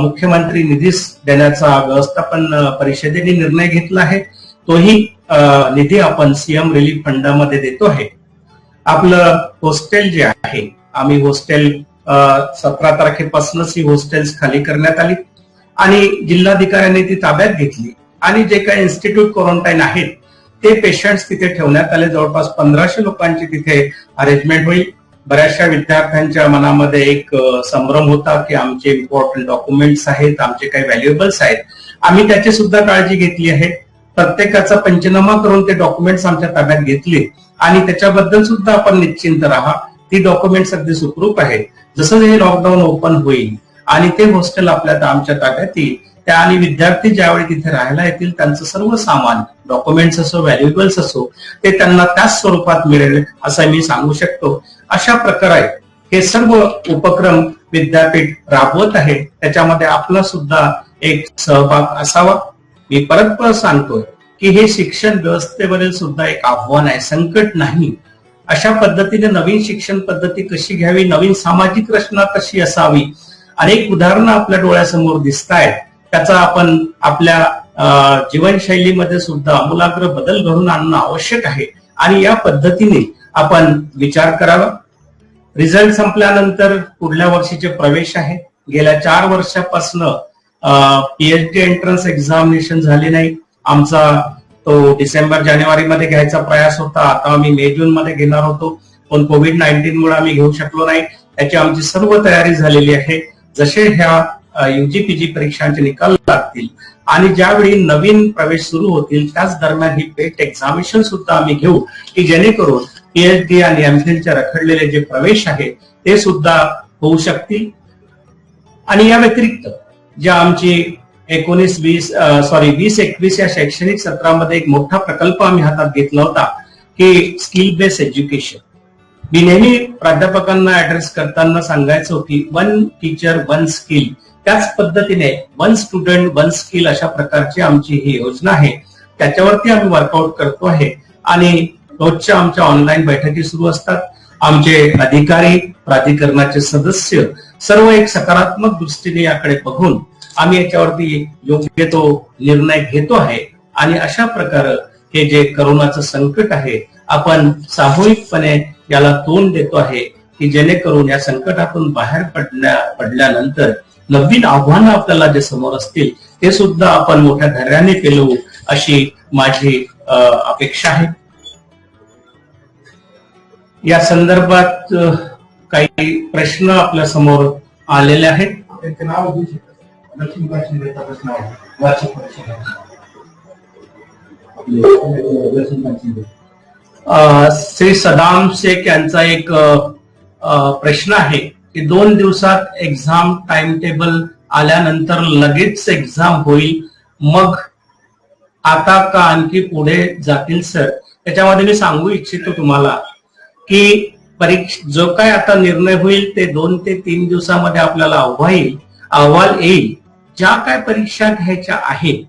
मुख्यमंत्री निधीस देण्याचा व्यवस्थापन परिषदेने निर्णय घेतला आहे. तोही निधी आपण सीएम रिलीफ फंडामध्ये देतो आहे. आपलं हॉस्टेल जे आहे, आम्ही हॉस्टेल 17 तारखेपासूनच ही हॉस्टेल्स खाली करण्यात आली आणि जिल्हाधिकाऱ्यांनी ती ताब्यात घेतली आणि जे काही इन्स्टिट्यूट क्वारंटाईन आहेत ते पेशंट्स तिथे ठेवण्यात आले. जवळपास 1500 लोकांची तिथे अरेंजमेंट होईल. बऱ्याचशा विद्यार्थ्यांच्या मनामध्ये एक संभ्रम होता की आमचे इम्पॉर्टंट डॉक्युमेंट्स आहेत, आमचे काही व्हॅल्युएबल्स आहेत आम्ही त्याची सुद्धा काळजी घेतली आहे. प्रत्येकाचा पंचनामा करून ते डॉक्युमेंट्स आमच्या ताब्यात घेतले आणि त्याच्याबद्दल सुद्धा आपण निश्चिंत राहा. ती डॉक्युमेंट्स अगदी सुखरूप आहे. जसं हे लॉकडाऊन ओपन होईल आणि ते हॉस्टेल आमच्या ताब्यात येईल, त्या आणि विद्यार्थी ज्यावेळी तिथे राहायला येतील त्यांचं सर्व सामान, डॉक्युमेंट्स असो, व्हॅल्युएबल्स असो, ते त्यांना त्याच स्वरूपात मिळेल असं मी सांगू शकतो. अशा प्रकारे हे सर्व उपक्रम विद्यापीठ राबवत आहे. त्याच्यामध्ये आपला सुद्धा एक सहभाग असावा. मी परत सांगतोय की हे शिक्षण व्यवस्थेवरील सुद्धा एक आव्हान आहे, संकट नाही. अशा पद्धतीने नवीन शिक्षण पद्धती कशी घ्यावी, नवीन सामाजिक रचना कशी असावी, अनेक उदाहरणं आपल्या डोळ्यासमोर दिसत आहेत. त्याचा आपण आपल्या जीवनशैलीमध्ये सुद्धा आमूलाग्र बदल घडून आणणं आवश्यक आहे आणि या पद्धतीने आपण विचार करावा. रिझल्ट संपल्यानंतर पुढल्या वर्षीचे प्रवेश आहे. गेल्या 4 वर्षापासून पीएचडी एंट्रन्स एक्झामिनेशन झाली नाही. आमचा तो डिसेंबर जानेवारी मध्ये घ्यायचा प्रयास होता. आता आम्ही मे जून मध्ये घेणार होतो, पण कोविड-19 मुळे आम्ही घेऊ शकलो नाही. त्याची आमची सर्व तयारी झालेली आहे. जसे ह्या यूजीपीजी परीक्षांचे निकाल लागतील आणि ज्यावेळी नवीन प्रवेश सुरू होतील त्याच दरम्यान ही पेट एक्झामिनेशन सुद्धा आम्ही घेऊ की जेणेकरून पीएचडी आणि एमफिलच्या रखडलेले जे प्रवेश आहे ते सुद्धा होऊ शकतील. आणि या व्यतिरिक्त ज्या आमची 20-21 या शैक्षणिक सत्रामध्ये एक मोठा प्रकल्प आम्ही हातात घेतला होता की स्किल बेस्ड एज्युकेशन. मी नेहमी प्राध्यापकांना ऍड्रेस करताना सांगायचो की 1 टीचर 1 स्किल, त्याच पद्धतीने 1 स्टुडंट 1 स्किल अशा प्रकारची आमची ही योजना आहे. त्याच्यावरती आम्ही वर्कआउट करतो आहे आणि रोजच्या आमच्या ऑनलाईन बैठकी सुरू असतात. आमचे अधिकारी, प्राधिकरणाचे सदस्य सर्व एक सकारात्मक दृष्टीने याकडे बघून आम्ही याच्यावरती योग्य तो निर्णय घेतो आहे आणि अशा प्रकारे हे जे करोनाचं संकट आहे आपण सामूहिकपणे याला तोंड देतो आहे की जेणेकरून या संकटातून बाहेर पडल्यानंतर नवीन आव्हानं आपल्याला जे समोर असतील ते सुद्धा आपण मोठ्या धैर्याने पेलवू अशी माझी अपेक्षा आहे. या संदर्भात काही प्रश्न आपल्या समोर आलेले आहेत. त्यांचे नाव घेऊ शकतात. दक्षिण काश्मीर प्रश्न आहे वार्षिक परीक्षा श्री सदाम शेख यांचा एक प्रश्न आहे की 2 दिवसात एक्झाम टाइम टेबल आल्यानंतर लगेच एक्झाम होईल, मग आता का आणखी पुढे जातील सर? त्याच्यामध्ये मी सांगू इच्छितो तुम्हाला की जो काय आता निर्णय होईल ते 2 ते 3 दिवसामध्ये आपल्याला अहवाल येईल. ज्या काय परीक्षा घ्यायच्या आहेत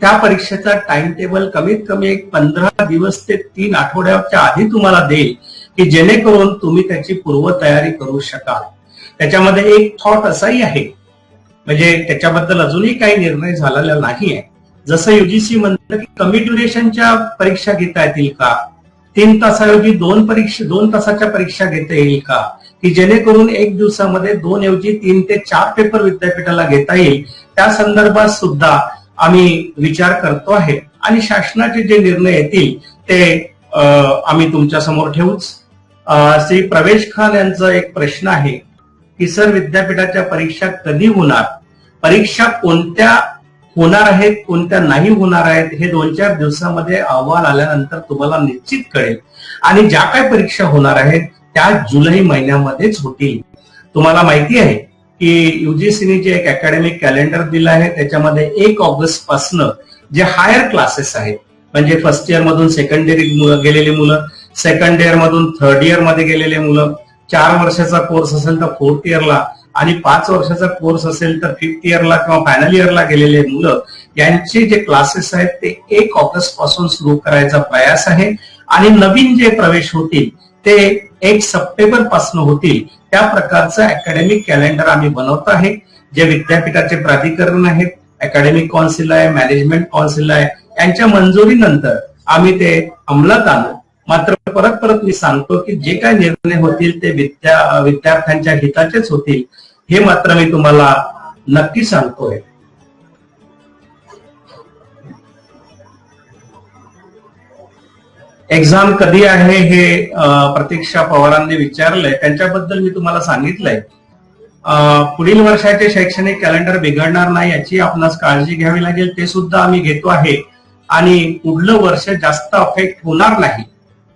त्या परीक्षेचा टाइम टेबल कमीत कमी एक 15 दिवस ते 3 आठवड्याच्या आधी तुम्हाला देईल की जेणेकरून तुम्ही त्याची पूर्वतयारी करू शकाल. त्याच्यामध्ये एक थॉट असाही आहे, म्हणजे त्याच्याबद्दल अजूनही काही निर्णय झालेला नाहीये. जसं युजीसी म्हणतं की कमी ड्युरेशनच्या परीक्षा घेता येतील का, 3 तासाऐवजी 2 तासाच्या परीक्षा घेता येईल का, की जेणेकरून 1 दिवसामध्ये 2 ऐवजी 3 ते 4 पेपर विद्यापीठाला घेता येईल. त्या संदर्भात सुद्धा आम्ही विचार करतो आहे आणि शासनाचे जे निर्णय येतील ते आम्ही तुमच्या समोर ठेवूच. श्री प्रवेश खान यांचा एक प्रश्न आहे की सर विद्यापीठाच्या परीक्षा कधी होणार, परीक्षा कोणत्या होणार आहेत कोणत्या नाही होणार आहेत हे 2-4 दिवसामध्ये अहवाल आल्यानंतर तुम्हाला निश्चित कळेल आणि ज्या काय परीक्षा होणार आहेत त्या जुलै महिन्यामध्येच होतील. तुम्हाला माहिती आहे की युजीसीने जे एक अकॅडमिक कॅलेंडर दिलं आहे त्याच्यामध्ये 1 ऑगस्ट पासनं जे हायर क्लासेस आहेत, म्हणजे फर्स्ट इयर मधून सेकंड इयर गेलेली मुलं, सेकंड इयर मधून थर्ड इयर मध्ये गेलेले मुलं, 4 वर्षाचा कोर्स असेल तर 4th इयरला आणि 5 वर्षाचा कोर्स असेल तर 5th इयरला किंवा फायनल इयरला गेलेले मुलं, यांचे जे क्लासेस आहेत ते 1 ऑगस्ट पासून सुरू करायचा प्रयास आहे आणि नवीन जे प्रवेश होतील ते 1 सप्टेंबर पासून होतील. त्या प्रकारचं अकॅडमिक कॅलेंडर आम्ही बनवतो आहे. जे विद्यापीठाचे प्राधिकरण आहेत, अकॅडमिक काउन्सिल आहे, मॅनेजमेंट काउन्सिल आहे, यांच्या मंजुरीनंतर आम्ही ते अंमलात आणू. मात्र परत मी सांगतो की जे काही निर्णय होतील ते विद्यार्थ्यांच्या हिताचेच होतील, हे मात्र मी तुम्हाला नक्की सांगतोय. एक्झाम कधी आहे हे प्रतीक्षा पवारांनी विचारलंय, त्यांच्याबद्दल मी तुम्हाला सांगितलंय. पुढील वर्षाचे शैक्षणिक कॅलेंडर बिघडणार नाही याची आपणास काळजी घ्यावी लागेल, ते सुद्धा आम्ही घेतो आहे. आणि पुढलं वर्ष जास्त अफेक्ट होणार नाही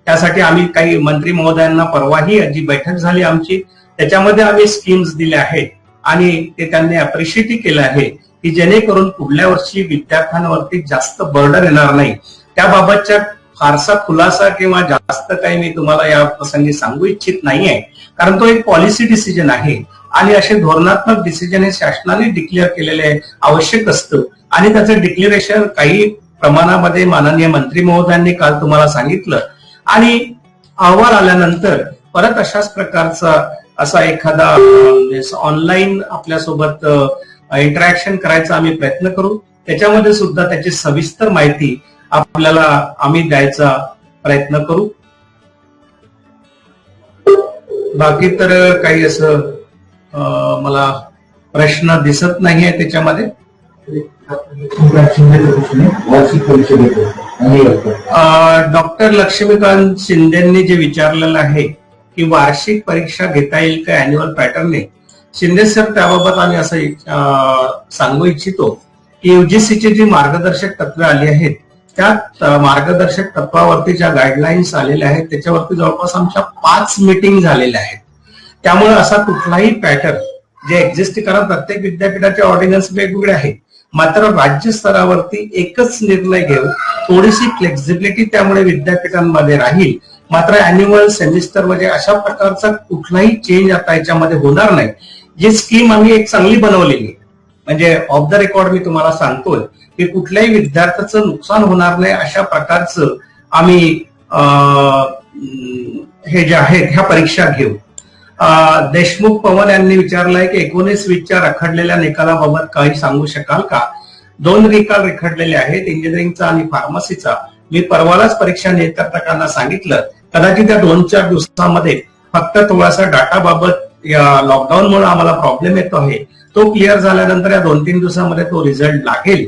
त्यासाठी आम्ही काही मंत्री महोदयांना परवाही जी बैठक झाली आमची, त्याच्यामध्ये आम्ही स्कीम्स दिल्या आहेत आणि ते त्यांनी अप्रिशिएट केलं आहे की जेणेकरून पुढल्या वर्षी विद्यार्थ्यांवरती जास्त बर्डन येणार नाही. त्याबाबतच्या फारसा खुलासा किंवा जास्त काही मी तुम्हाला या प्रसंगी सांगू इच्छित नाहीये, कारण तो एक पॉलिसी डिसिजन आहे आणि असे धोरणात्मक डिसिजन हे शासनाने डिक्लेअर केलेले आवश्यक असतं आणि त्याचं डिक्लेरेशन काही प्रमाणामध्ये माननीय मंत्री महोदयांनी काल तुम्हाला सांगितलं आणि अहवाल आल्यानंतर परत अशाच प्रकारचा असा एखादा ऑनलाईन आपल्यासोबत इंटरॅक्शन करायचा आम्ही प्रयत्न करू. त्याच्यामध्ये सुद्धा त्याची सविस्तर माहिती आपल्याला आम्ही द्यायचा प्रयत्न करू. बाकी तर काही असं मला प्रश्न दिसत नाहीये त्याच्यामध्ये. डॉक्टर लक्ष्मीकांत शिंदेंनी जे विचारलेलं आहे की वार्षिक परीक्षा घेता येईल का अॅन्युअल पॅटर्नने, शिंदे सर त्याबाबत आम्ही असं सांगू इच्छितो की युजीसीची जी मार्गदर्शक तत्वे आली आहेत त्या मार्गदर्शक तत्वावरती ज्या गाईडलाईन्स आलेल्या आहेत त्याच्यावरती जवळपास आमच्या 5 मीटिंग झालेल्या आहेत. त्यामुळे असा कुठलाही पॅटर्न जे एक्झिस्ट करा, प्रत्येक विद्यापीठाचे ऑर्डिनन्स वेगवेगळे आहेत, मात्र राज्य स्तरावरती एकच निर्णय घेऊ, थोडीशी फ्लेक्झिबिलिटी त्यामुळे विद्यापीठांमध्ये राहील, मात्र अॅन्युअल सेमिस्टर म्हणजे अशा प्रकारचा कुठलाही चेंज आता याच्यामध्ये होणार नाही. जी स्कीम आम्ही एक चांगली बनवलेली म्हणजे ऑफ द रेकॉर्ड मी तुम्हाला सांगतोय की कुठल्याही विद्यार्थ्याचं नुकसान होणार नाही अशा प्रकारचं आम्ही हे जे आहेत ह्या परीक्षा घेऊ. देशमुख पवन यांनी विचारलंय की 19-20च्या रखडलेल्या निकालाबाबत काही सांगू शकाल का? 2 निकाल रखडलेले आहेत, इंजिनिअरिंगचा आणि फार्मसीचा. मी परवालाच परीक्षा नियंत्रकांना सांगितलं, कदाचित त्या 2-4 दिवसांमध्ये फक्त थोडासा डाटाबाबत या लॉकडाऊनमुळे आम्हाला प्रॉब्लेम येतो आहे, तो क्लिअर झाल्यानंतर या 2-3 दिवसांमध्ये तो रिझल्ट लागेल,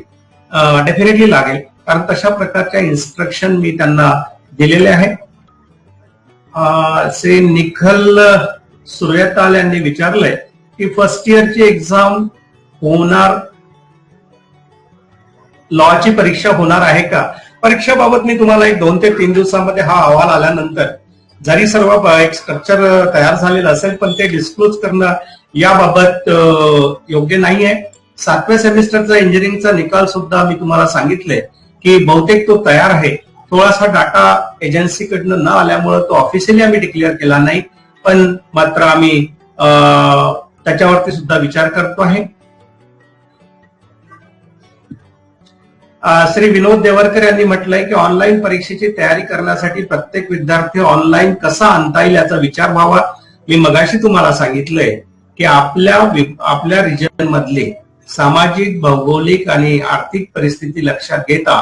डेफिनेटली लागेल, कारण तशा प्रकारच्या इन्स्ट्रक्शन मी त्यांना दिलेले आहे. श्री निखल सूर्यताल यांनी विचारलंय की फर्स्ट इयरची एक्झाम होणार, लॉची परीक्षा होणार आहे का? परीक्षेबाबत मी तुम्हाला 2 ते 3 दिवसांमध्ये हा अहवाल आल्यानंतर, जरी सर्व एक स्ट्रक्चर तयार झालेलं असेल पण ते डिस्क्लोज करणं याबाबत योग्य नाहीये. 7व्या सेमिस्टरचा इंजिनिअरिंगचा निकाल सुद्धा मी तुम्हाला सांगितलंय की बहुतेक तो तयार आहे. थोडासा डाटा एजन्सीकडनं न आल्यामुळे तो ऑफिशियली आम्ही डिक्लेअर केला नाही, पण मात्र आम्ही त्याच्यावरती सुद्धा विचार करतो आहे. श्री विनोद देवरकर यांनी म्हटलंय की ऑनलाईन परीक्षेची तयारी करण्यासाठी प्रत्येक विद्यार्थी ऑनलाईन कसा आणता येईल याचा विचार व्हावा. मी मगाशी तुम्हाला सांगितलंय की आपल्या रिजन मधले सामाजिक, भौगोलिक आणि आर्थिक परिस्थिती लक्षात घेता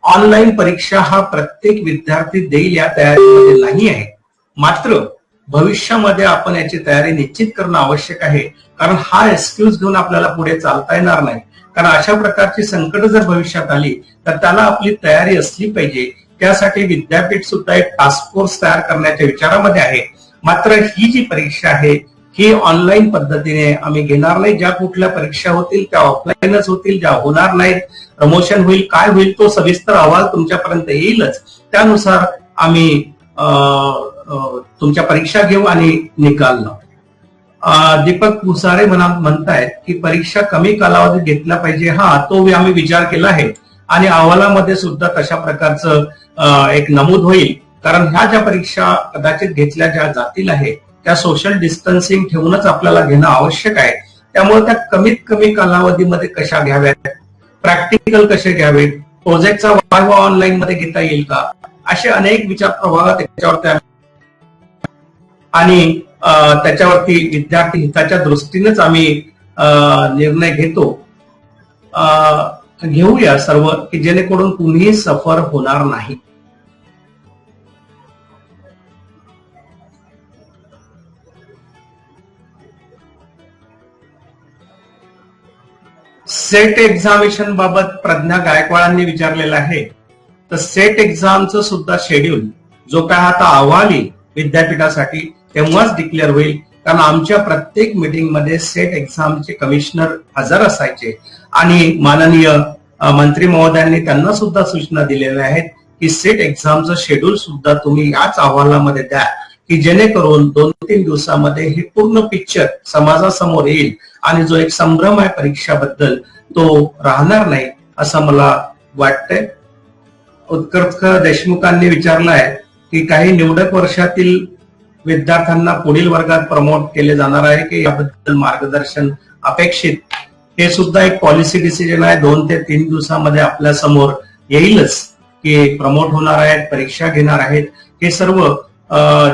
ऑनलाईन परीक्षा हा प्रत्येक विद्यार्थी देईल या तयारीमध्ये नाही आहे. मात्र भविष्यामध्ये आपण याची तयारी निश्चित करणं आवश्यक आहे, कारण हा एक्सक्यूज घेऊन आपल्याला पुढे चालता येणार नाही. कारण अशा प्रकारची संकट जर भविष्यात आली तर त्याला आपली तयारी असली पाहिजे. त्यासाठी विद्यापीठ सुद्धा एक टास्क फोर्स तयार करण्याच्या विचारामध्ये आहे. मात्र ही जी परीक्षा आहे ही ऑनलाईन पद्धतीने आम्ही घेणार नाही. ज्या कुठल्या परीक्षा होतील त्या ऑफलाईनच होतील, ज्या होणार नाहीत, प्रमोशन होईल, काय होईल तो सविस्तर अहवाल तुमच्यापर्यंत येईलच. त्यानुसार आम्ही तुमच्या परीक्षा घेऊ आणि निकाल लावू. दीपक भुसारे म्हणतायत की परीक्षा कमी कालावधीत घेतला पाहिजे. हा, तो आम्ही विचार केला आहे आणि अहवालामध्ये सुद्धा तशा प्रकारचं एक नमूद होईल, कारण ह्या ज्या परीक्षा कदाचित घेतल्या ज्या जातील आहे त्या सोशल डिस्टन्सिंग ठेवूनच आपल्याला घेणं आवश्यक आहे. त्यामुळे त्या कमीत कमी कालावधीमध्ये कशा घ्याव्यात, प्रॅक्टिकल कसे घ्यावेत, प्रोजेक्टचा वायवा ऑनलाईन मध्ये घेता येईल का, असे अनेक विचार प्रवाह त्याच्यावर आणि त्याच्यावरती विद्यार्थी हिताच्या दृष्टीनेच आम्ही निर्णय घेऊया सर्व, की जेणेकरून कुणीही सफर होणार नाही. सेट एक्झामिनेशन बाबत प्रज्ञा गायकवाडांनी विचारलेलं आहे. तर सेट एक्झामचं सुद्धा शेड्यूल जो काय आता अहवाल येईल विद्यापीठासाठी तेव्हाच डिक्लेअर होईल. कारण आमच्या प्रत्येक मीटिंगमध्ये सेट एक्झामचे कमिशनर हजर असायचे आणि माननीय मंत्री महोदयांनी त्यांना सुद्धा सूचना दिलेल्या आहेत की सेट एक्झामचं शेड्यूल सुद्धा तुम्ही याच अहवालामध्ये द्या की जेणेकरून 2-3 दिवसामध्ये हे पूर्ण पिक्चर समाजासमोर येईल आणि जो एक संभ्रम आहे परीक्षाबद्दल तो राहणार नाही असं मला वाटतंय. उत्कर्ष देशमुखांनी विचारलाय की काही निवडक वर्षातील विद्यार्थ्यांना पुढील वर्गात प्रमोट केले जाणार आहे की याबद्दल मार्गदर्शन अपेक्षित. हे सुद्धा एक पॉलिसी डिसिजन आहे, 2 ते 3 दिवसामध्ये आपल्या समोर येईलच की प्रमोट होणार आहेत, परीक्षा घेणार आहेत. हे सर्व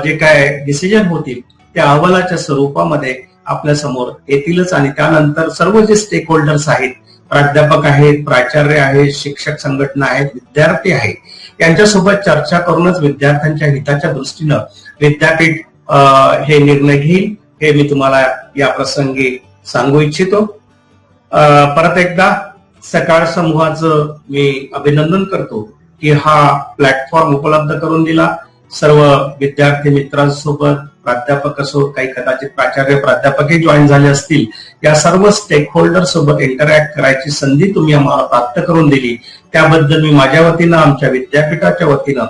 जे काय डिसिजन होतील त्या अहवालाच्या स्वरूपामध्ये आपल्या समोर येतीलच आणि त्यानंतर सर्व जे स्टेक होल्डर्स आहेत, प्राध्यापक आहेत, प्राचार्य आहेत, शिक्षक संघटना आहेत, विद्यार्थी आहेत, यांच्यासोबत चर्चा करूनच विद्यार्थ्यांच्या हिताच्या दृष्टीनं विद्यापीठ हे निर्णय घेईल हे मी तुम्हाला या प्रसंगी सांगू इच्छितो. परत एकदा सकाळ समूहाचं मी अभिनंदन करतो की हा प्लॅटफॉर्म उपलब्ध करून दिला. सर्व विद्यार्थी मित्रांसोबत प्राध्यापक असो, काही कदाचित प्राचार्य प्राध्यापकही जॉईन झाले असतील, या सर्व स्टेक होल्डर सोबत इंटरॅक्ट करायची संधी तुम्ही आम्हाला प्राप्त करून दिली त्याबद्दल मी माझ्या वतीनं, आमच्या विद्यापीठाच्या वतीनं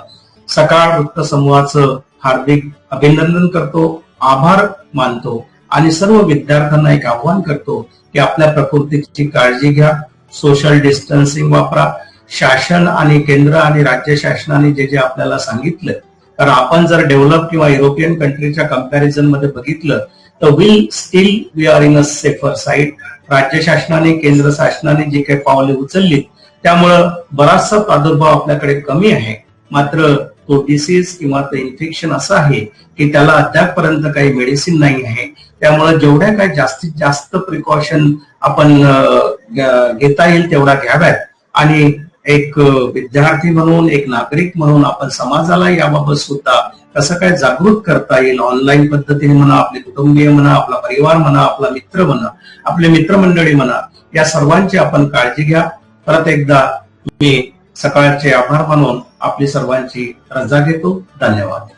सकाळ वृत्त समूहाचं हार्दिक अभिनंदन करतो, आभार मानतो आणि सर्व विद्यार्थ्यांना एक आव्हान करतो की आपल्या प्रकृतीची काळजी घ्या, सोशल डिस्टन्सिंग वापरा. शासन आणि केंद्र आणि राज्य शासनाने जे जे आपल्याला सांगितलं, कारण आपण जर डेव्हलप किंवा युरोपियन कंट्रीच्या कंपॅरिझन मध्ये बघितलं तर we are in a safer side. राज्य शासनाने, केंद्र शासनाने जे काही पावले उचलली त्यामुळं बराचसा प्रादुर्भाव आपल्याकडे कमी आहे. मात्र तो डिसीज किंवा ते इन्फेक्शन असं आहे की त्याला अद्यापपर्यंत काही मेडिसिन नाही आहे. त्यामुळे जेवढ्या काही जास्तीत जास्त प्रिकॉशन आपण घेता येईल तेवढा घ्याव्यात आणि एक विद्यार्थी म्हणून, एक नागरिक म्हणून आपण समाजाला याबाबत सुद्धा कसं काय जागृत करता येईल, ऑनलाईन पद्धतीने म्हणा, आपले कुटुंबीय म्हणा, आपला परिवार म्हणा, आपला मित्र म्हणा, आपले मित्रमंडळी म्हणा, या सर्वांची आपण काळजी घ्या. परत एकदा मी सकाळचे आभार मानून आपली सर्वांची रजा घेतो. धन्यवाद.